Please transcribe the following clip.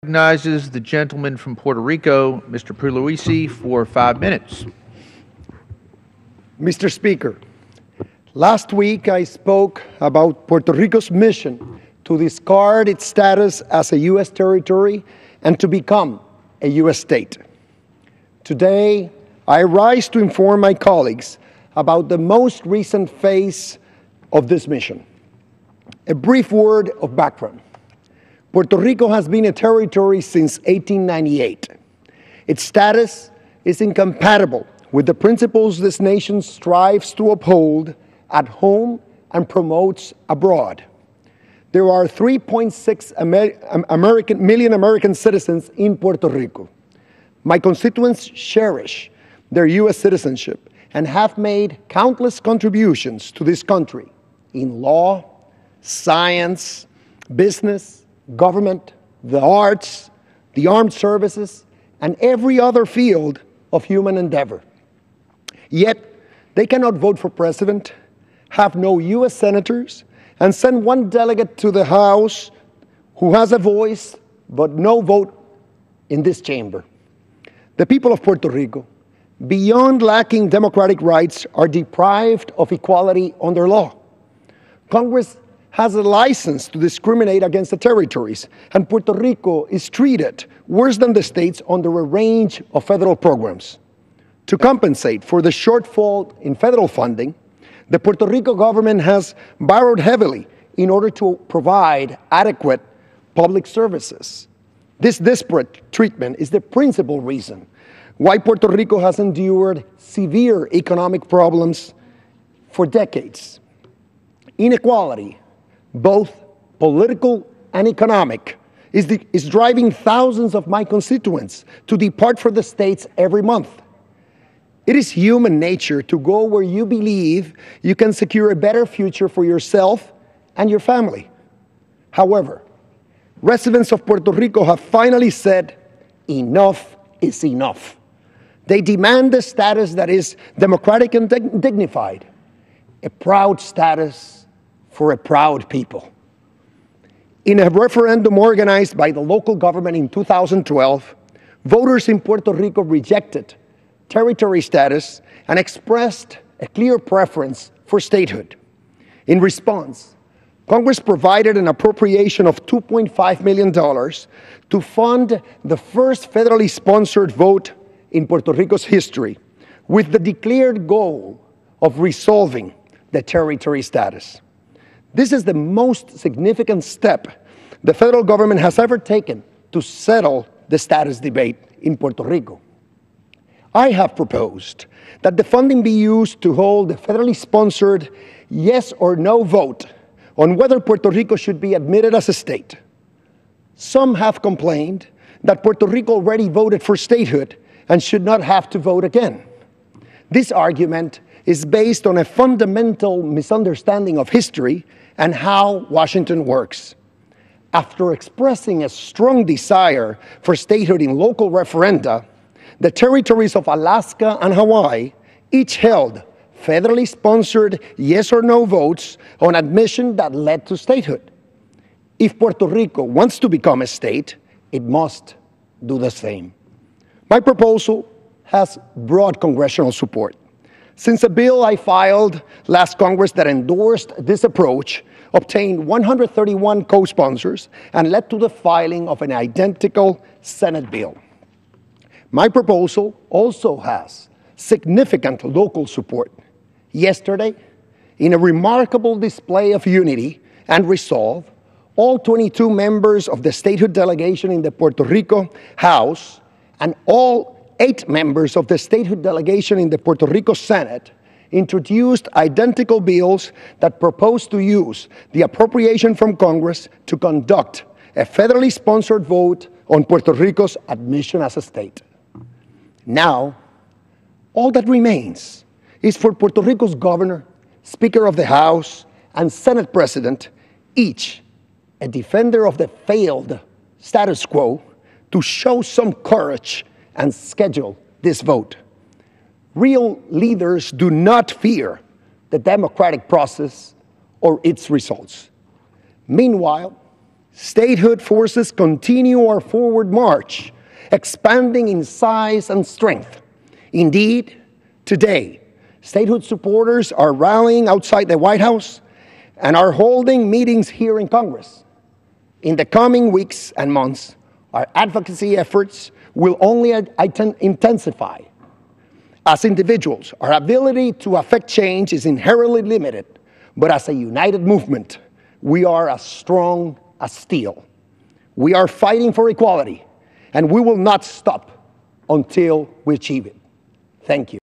Recognizes the gentleman from Puerto Rico, Mr. Pierluisi, for 5 minutes. Mr. Speaker, last week I spoke about Puerto Rico's mission to discard its status as a U.S. territory and to become a U.S. state. Today, I rise to inform my colleagues about the most recent phase of this mission. A brief word of background. Puerto Rico has been a territory since 1898. Its status is incompatible with the principles this nation strives to uphold at home and promotes abroad. There are 3.6 million American citizens in Puerto Rico. My constituents cherish their U.S. citizenship and have made countless contributions to this country in law, science, business, government, the arts, the armed services, and every other field of human endeavor. Yet, they cannot vote for president, have no U.S. senators, and send one delegate to the House who has a voice but no vote in this chamber. The people of Puerto Rico, beyond lacking democratic rights, are deprived of equality under law. Congress has a license to discriminate against the territories, and Puerto Rico is treated worse than the states under a range of federal programs. To compensate for the shortfall in federal funding, the Puerto Rico government has borrowed heavily in order to provide adequate public services. This disparate treatment is the principal reason why Puerto Rico has endured severe economic problems for decades. Inequality, both political and economic, is driving thousands of my constituents to depart from the states every month. It is human nature to go where you believe you can secure a better future for yourself and your family. However, residents of Puerto Rico have finally said, enough is enough. They demand a status that is democratic and dignified, a proud status for a proud people. In a referendum organized by the local government in 2012, voters in Puerto Rico rejected territory status and expressed a clear preference for statehood. In response, Congress provided an appropriation of $2.5 million to fund the first federally sponsored vote in Puerto Rico's history, with the declared goal of resolving the territory status. This is the most significant step the federal government has ever taken to settle the status debate in Puerto Rico. I have proposed that the funding be used to hold a federally sponsored yes or no vote on whether Puerto Rico should be admitted as a state. Some have complained that Puerto Rico already voted for statehood and should not have to vote again. This argument is based on a fundamental misunderstanding of history and how Washington works. After expressing a strong desire for statehood in local referenda, the territories of Alaska and Hawaii each held federally sponsored yes or no votes on admission that led to statehood. If Puerto Rico wants to become a state, it must do the same. My proposal has broad congressional support. Since a bill I filed last Congress that endorsed this approach obtained 131 co-sponsors and led to the filing of an identical Senate bill. My proposal also has significant local support. Yesterday, in a remarkable display of unity and resolve, all 22 members of the statehood delegation in the Puerto Rico House and all 8 members of the statehood delegation in the Puerto Rico Senate introduced identical bills that propose to use the appropriation from Congress to conduct a federally sponsored vote on Puerto Rico's admission as a state. Now, all that remains is for Puerto Rico's governor, Speaker of the House, and Senate President, each a defender of the failed status quo, to show some courage and schedule this vote. Real leaders do not fear the democratic process or its results. Meanwhile, Statehood forces continue our forward march, expanding in size and strength. Indeed, today, statehood supporters are rallying outside the White House and are holding meetings here in Congress. In the coming weeks and months, our advocacy efforts will only intensify. As individuals, our ability to affect change is inherently limited, but as a united movement, we are as strong as steel. We are fighting for equality, and we will not stop until we achieve it. Thank you.